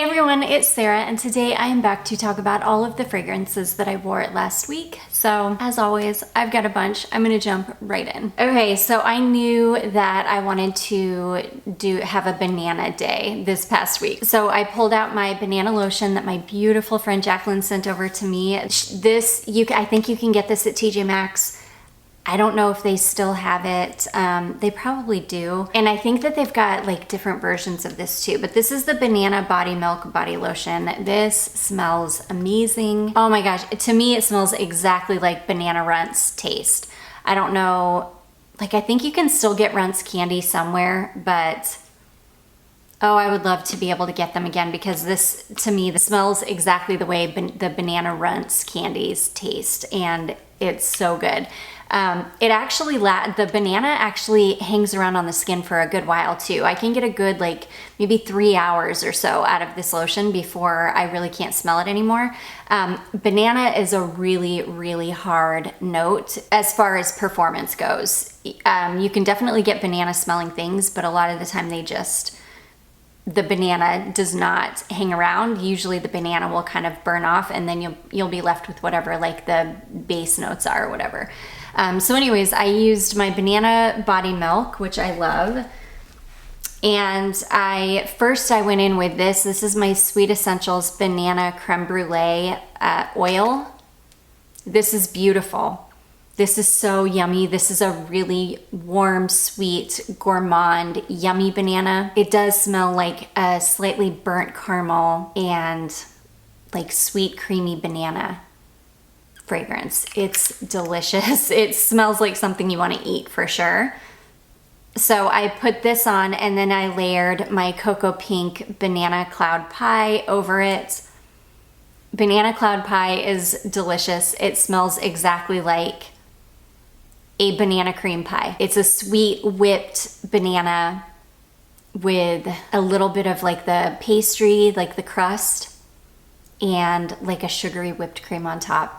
Hey everyone, it's Sarah, and today I am back to talk about all of the fragrances that I wore last week. So as always, I've got a bunch. I'm gonna jump right in. Okay, so I knew that I wanted to have a banana day this past week. So I pulled out my banana lotion that my beautiful friend Jacqueline sent over to me. I think you can get this at TJ Maxx. I don't know if they still have it. They probably do. And I think that they've got like different versions of this too, but this is the Banana Body Milk Body Lotion. This smells amazing. Oh my gosh, to me it smells exactly like Banana Runts taste. I don't know, like I think you can still get Runts candy somewhere, but oh, I would love to be able to get them again because this, to me, this smells exactly the way the Banana Runts candies taste, and it's so good. The banana actually hangs around on the skin for a good while too. I can get a good like maybe 3 hours or so out of this lotion before I really can't smell it anymore. Banana is a really, really hard note as far as performance goes. You can definitely get banana smelling things, but a lot of the time the banana does not hang around. Usually the banana will kind of burn off and then you'll be left with whatever like the base notes are or whatever. So anyways, I used my Banana Body Milk, which I love. And I went in with this. This is my Sweet Essentials Banana Creme Brulee oil. This is beautiful. This is so yummy. This is a really warm, sweet, gourmand, yummy banana. It does smell like a slightly burnt caramel and like sweet, creamy banana fragrance. It's delicious. It smells like something you want to eat for sure. So I put this on and then I layered my Cocoa Pink Banana Cloud Pie over it. Banana Cloud Pie is delicious. It smells exactly like a banana cream pie. It's a sweet whipped banana with a little bit of like the pastry, like the crust, and like a sugary whipped cream on top.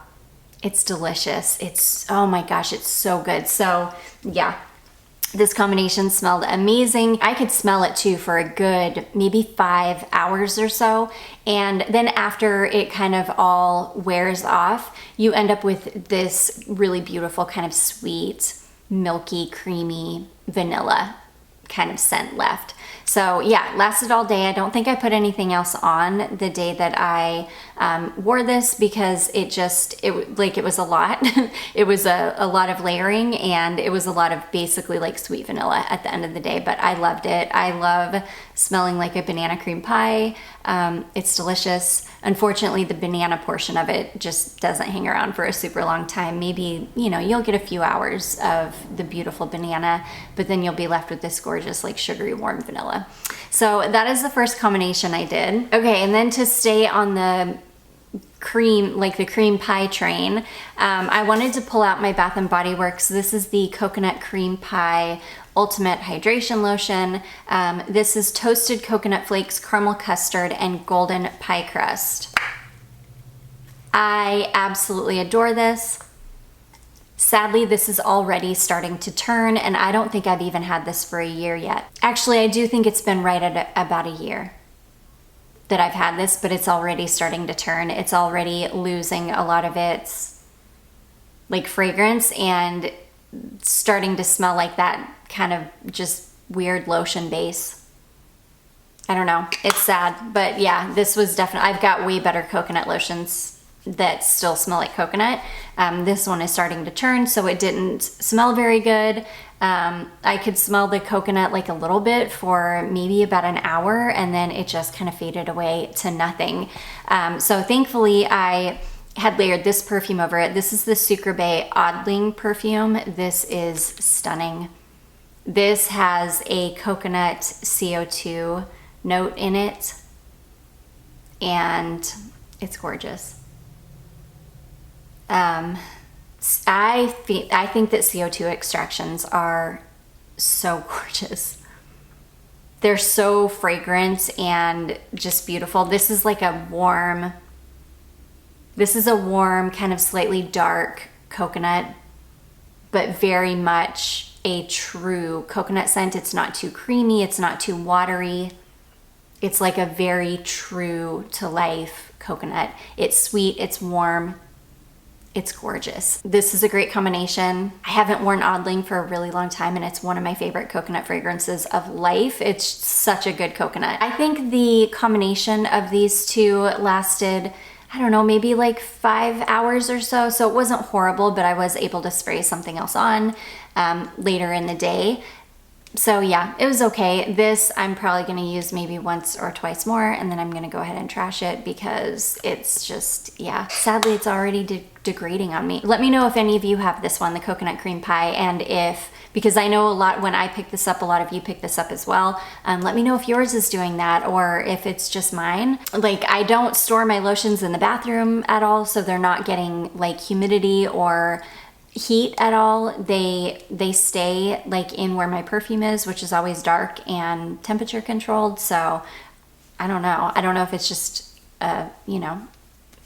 It's delicious. Oh my gosh, it's so good. So yeah, this combination smelled amazing. I could smell it too for a good maybe 5 hours or so. And then after it kind of all wears off, you end up with this really beautiful kind of sweet, milky, creamy vanilla kind of scent left. So yeah, lasted all day. I don't think I put anything else on the day that I wore this because it was a lot. It was a lot of layering and it was a lot of basically like sweet vanilla at the end of the day, but I loved it. I love smelling like a banana cream pie. It's delicious. Unfortunately, the banana portion of it just doesn't hang around for a super long time. Maybe, you'll get a few hours of the beautiful banana, but then you'll be left with this gorgeous like sugary warm vanilla. So that is the first combination I did. Okay, and then to stay on the cream, like the cream pie train, I wanted to pull out my Bath & Body Works. This is the Coconut Cream Pie Ultimate Hydration Lotion. This is toasted coconut flakes, caramel custard, and golden pie crust. I absolutely adore this. Sadly, this is already starting to turn, and I don't think I've even had this for a year yet. Actually, I do think it's been right at about a year that I've had this, but it's already starting to turn. It's already losing a lot of its like fragrance and starting to smell like that kind of just weird lotion base. I don't know, it's sad, but yeah, this was definitely, I've got way better coconut lotions that still smell like coconut. This one is starting to turn, so it didn't smell very good. I could smell the coconut like a little bit for maybe about an hour, and then it just kind of faded away to nothing. So thankfully I had layered this perfume over it. This is the Sucreabeille Oddling perfume. This is stunning. This has a coconut CO2 note in it, and it's gorgeous. I think that CO2 extractions are so gorgeous. They're so fragrant and just beautiful. This is a warm kind of slightly dark coconut, but very much a true coconut scent. It's not too creamy, it's not too watery. It's like a very true to life coconut. It's sweet, it's warm, it's gorgeous. This is a great combination. I haven't worn Oddling for a really long time, and it's one of my favorite coconut fragrances of life. It's such a good coconut. I think the combination of these two lasted, I don't know, maybe like 5 hours or so. So it wasn't horrible, but I was able to spray something else on later in the day. So yeah, it was okay. This I'm probably gonna use maybe once or twice more, and then I'm gonna go ahead and trash it because it's just, yeah, sadly it's already degrading on me. Let me know if any of you have this one, the coconut cream pie, and if, because I know a lot, when I pick this up, a lot of you pick this up as well. Let me know if yours is doing that or if it's just mine. Like, I don't store my lotions in the bathroom at all, so they're not getting like humidity or heat at all. They stay like in where my perfume is, which is always dark and temperature controlled. So I don't know if it's just you know,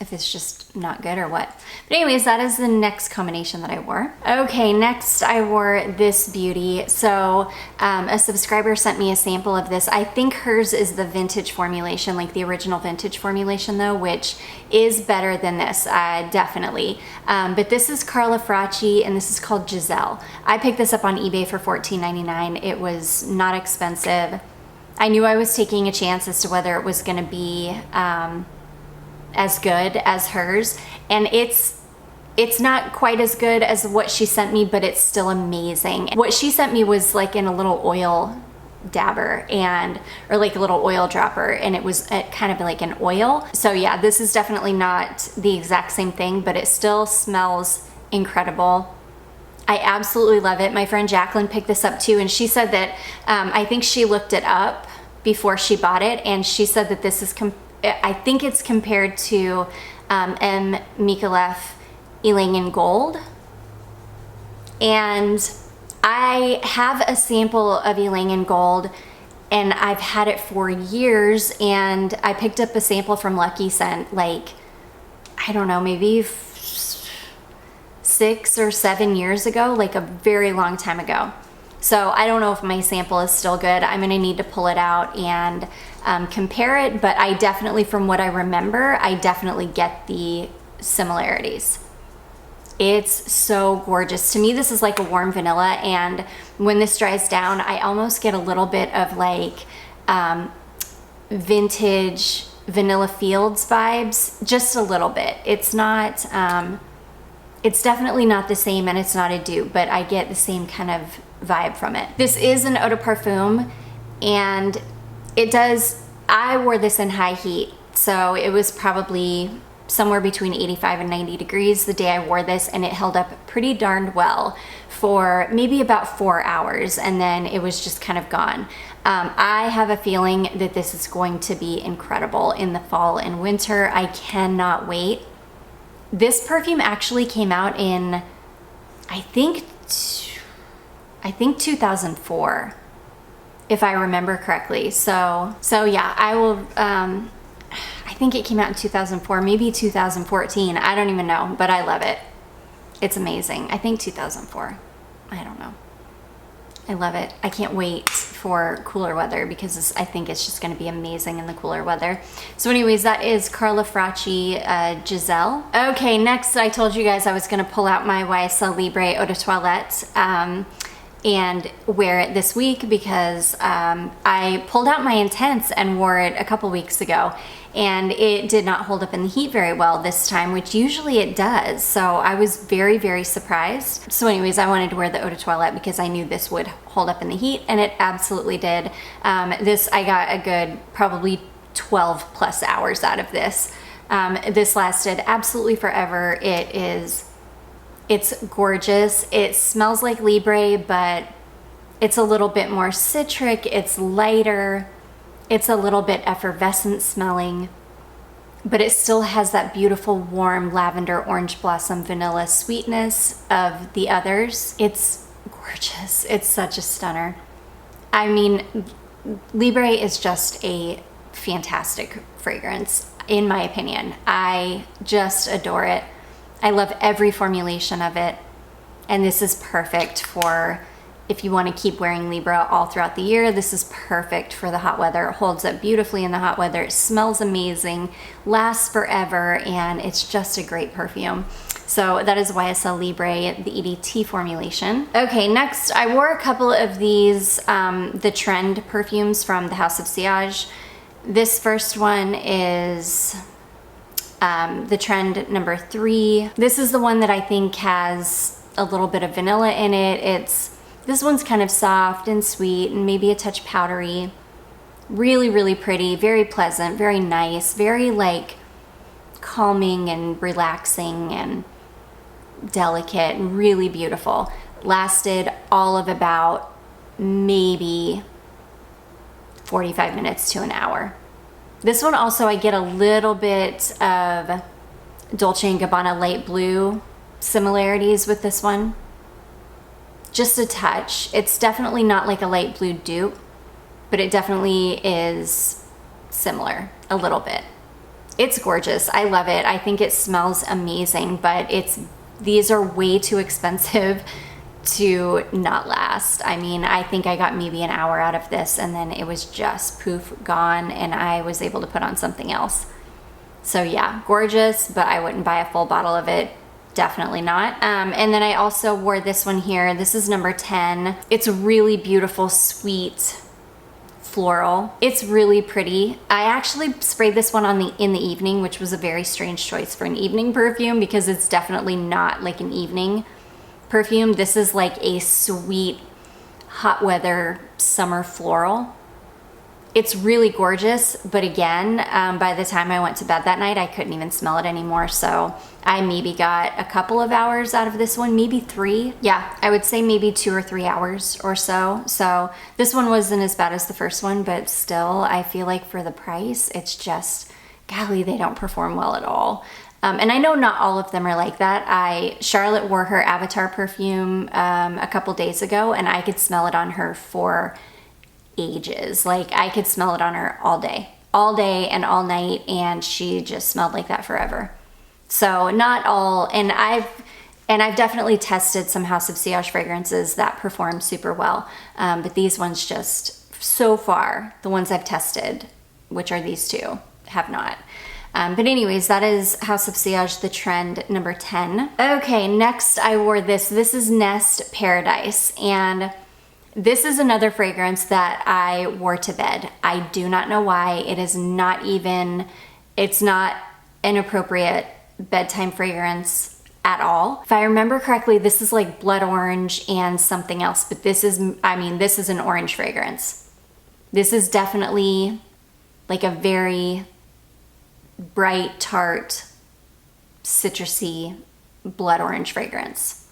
if it's just not good or what. But anyways, that is the next combination that I wore. Okay, next I wore this beauty. So a subscriber sent me a sample of this. I think hers is the vintage formulation, like the original vintage formulation though, which is better than this, definitely. But this is Carla Fracci, and this is called Giselle. I picked this up on eBay for $14.99. It was not expensive. I knew I was taking a chance as to whether it was gonna be as good as hers, and it's not quite as good as what she sent me, but it's still amazing. What she sent me was like in a little oil dabber, or like a little oil dropper, and it was kind of like an oil. So yeah, this is definitely not the exact same thing, but it still smells incredible. I absolutely love it. My friend Jacqueline picked this up too, and she said that I think she looked it up before she bought it, and she said that this is I think it's compared to M. Micallef Ylang in Gold. And I have a sample of Ylang in Gold, and I've had it for years, and I picked up a sample from Lucky Scent like, I don't know, maybe 6 or 7 years ago, like a very long time ago. So I don't know if my sample is still good. I'm gonna need to pull it out and compare it, but I definitely, from what I remember, I definitely get the similarities. It's so gorgeous. To me, this is like a warm vanilla, and when this dries down, I almost get a little bit of like vintage Vanilla Fields vibes, just a little bit. It's not, it's definitely not the same, and it's not a dupe, but I get the same kind of vibe from it. This is an eau de parfum, and it does, I wore this in high heat, so it was probably somewhere between 85 and 90 degrees the day I wore this, and it held up pretty darned well for maybe about 4 hours, and then it was just kind of gone. I have a feeling that this is going to be incredible in the fall and winter. I cannot wait. This perfume actually came out in, I think 2004, if I remember correctly. So yeah, I will, I think it came out in 2004, maybe 2014. I don't even know, but I love it. It's amazing. I think 2004. I don't know. I love it. I can't wait for cooler weather because I think it's just going to be amazing in the cooler weather. So anyways, that is Carla Fracci Giselle. Okay, next I told you guys I was going to pull out my YSL Libre Eau de Toilette and wear it this week because I pulled out my Intense and wore it a couple weeks ago, and it did not hold up in the heat very well this time, which usually it does. So I was very, very surprised. So anyways, I wanted to wear the Eau de Toilette because I knew this would hold up in the heat, and it absolutely did. This, I got a good probably 12 plus hours out of this. This lasted absolutely forever. It's gorgeous. It smells like Libre, but it's a little bit more citric. It's lighter. It's a little bit effervescent smelling, but it still has that beautiful warm lavender, orange blossom, vanilla sweetness of the others. It's gorgeous. It's such a stunner. I mean, Libre is just a fantastic fragrance, in my opinion. I just adore it. I love every formulation of it, and this is perfect for if you want to keep wearing Libre all throughout the year, this is perfect for the hot weather. It holds up beautifully in the hot weather. It smells amazing, lasts forever, and it's just a great perfume. So that is YSL Libre, the EDT formulation. Okay, next I wore a couple of these, the Trend perfumes from the House of Sillage. This first one is the Trend number 3. This is the one that I think has a little bit of vanilla in it. This one's kind of soft and sweet and maybe a touch powdery. Really, really pretty, very pleasant, very nice, very like calming and relaxing and delicate and really beautiful. Lasted all of about maybe 45 minutes to an hour. This one also, I get a little bit of Dolce & Gabbana Light Blue similarities with this one. Just a touch. It's definitely not like a light blue dupe, but it definitely is similar a little bit. It's gorgeous. I love it. I think it smells amazing, but these are way too expensive to not last. I mean, I think I got maybe an hour out of this and then it was just poof, gone, and I was able to put on something else. So yeah, gorgeous, but I wouldn't buy a full bottle of it. Definitely not. And then I also wore this one here. This is number 10. It's really beautiful, sweet, floral. It's really pretty. I actually sprayed this one in the evening, which was a very strange choice for an evening perfume because it's definitely not like an evening perfume. This is like a sweet, hot weather summer floral. It's really gorgeous, but again, by the time I went to bed that night, I couldn't even smell it anymore. So I maybe got a couple of hours out of this one, maybe 3. Yeah, I would say maybe 2 or 3 hours or so. So this one wasn't as bad as the first one, but still, I feel like for the price, it's just, golly, they don't perform well at all. And I know not all of them are like that. Charlotte wore her Avatar perfume a couple days ago, and I could smell it on her for ages. Like I could smell it on her all day and all night, and she just smelled like that forever. So not all, and I've definitely tested some House of Sillage fragrances that perform super well, but these ones just, so far, the ones I've tested, which are these two, have not. But anyways, that is House of Sillage, the Trend number 10. Okay, next I wore this. This is Nest Paradise, and this is another fragrance that I wore to bed. I do not know why. It's not an appropriate bedtime fragrance at all. If I remember correctly, this is like blood orange and something else, but this is an orange fragrance. This is definitely like a very bright, tart, citrusy blood orange fragrance.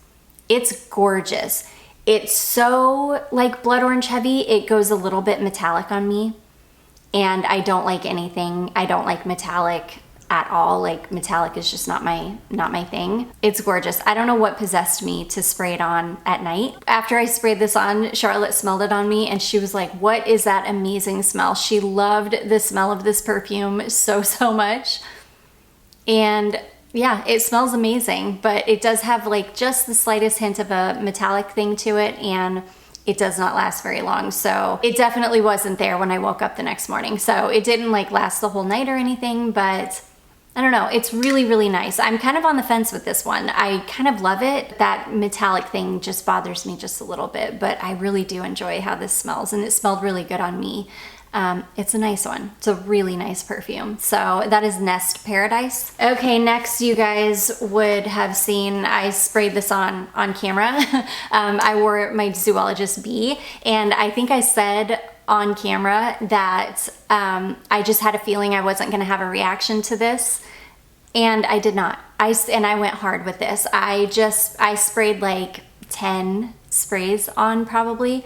It's gorgeous. It's so like blood orange heavy, it goes a little bit metallic on me, and I don't like anything. I don't like metallic at all. Like metallic is just not my thing. It's gorgeous. I don't know what possessed me to spray it on at night. After I sprayed this on, Charlotte smelled it on me and she was like, "What is that amazing smell?" She loved the smell of this perfume so much. And yeah, it smells amazing, but it does have like just the slightest hint of a metallic thing to it, and it does not last very long. So it definitely wasn't there when I woke up the next morning. So it didn't like last the whole night or anything, but I don't know. It's really, really nice. I'm kind of on the fence with this one. I kind of love it. That metallic thing just bothers me just a little bit, but I really do enjoy how this smells, and it smelled really good on me. It's a nice one. It's a really nice perfume. So that is Nest Paradise. Okay, next you guys would have seen I sprayed this on camera. I wore my Zoologist Bee, and I think I said on camera that I just had a feeling I wasn't gonna have a reaction to this, and I did not. I went hard with this. I sprayed like 10 sprays on probably.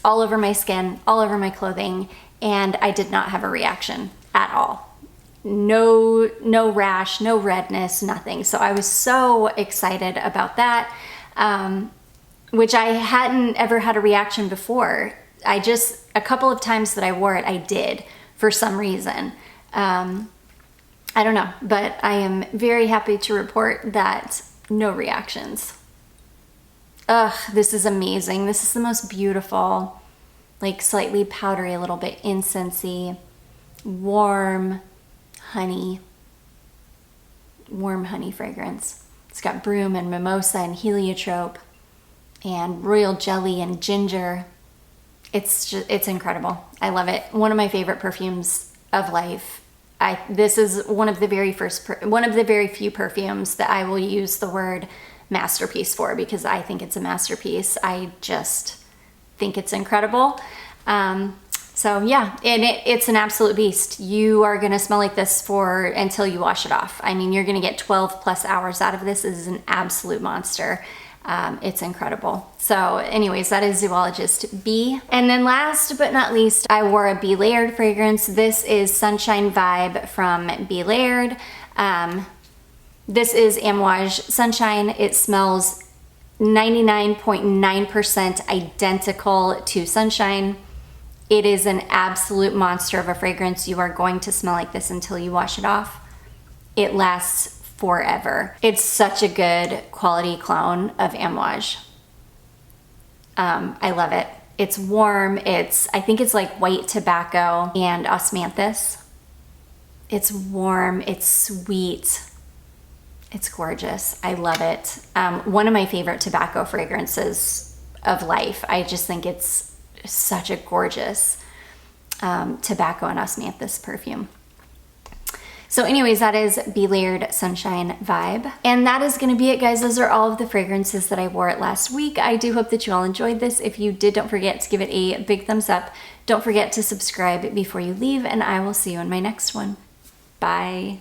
All over my skin, all over my clothing, and I did not have a reaction at all. No rash, no redness, nothing. So I was so excited about that, which I hadn't ever had a reaction before. A couple of times that I wore it, I did for some reason. I don't know, but I am very happy to report that no reactions Ugh, this is amazing. This is the most beautiful, like slightly powdery, a little bit incensey, warm honey fragrance. It's got broom and mimosa and heliotrope and royal jelly and ginger. It's incredible. I love it. One of my favorite perfumes of life. This is one of the very few perfumes that I will use the word masterpiece for, because I think it's a masterpiece. I just think it's incredible. So yeah, and it's an absolute beast. You are gonna smell like this until you wash it off. I mean, you're gonna get 12 plus hours out of this. This is an absolute monster. It's incredible. So anyways, that is Zoologist Bee. And then last but not least, I wore a Be Layered fragrance. This is Sunshine Vibe from Be Layered. This is Amouage Sunshine. It smells 99.9% identical to Sunshine. It is an absolute monster of a fragrance. You are going to smell like this until you wash it off. It lasts forever. It's such a good quality clone of Amouage. I love it. It's warm. I think it's like white tobacco and osmanthus. It's warm. It's sweet. It's gorgeous. I love it. One of my favorite tobacco fragrances of life. I just think it's such a gorgeous tobacco and osmanthus perfume. So anyways, that is Be Layered Sunshine Vibe. And that is gonna be it, guys. Those are all of the fragrances that I wore last week. I do hope that you all enjoyed this. If you did, don't forget to give it a big thumbs up. Don't forget to subscribe before you leave, and I will see you in my next one. Bye.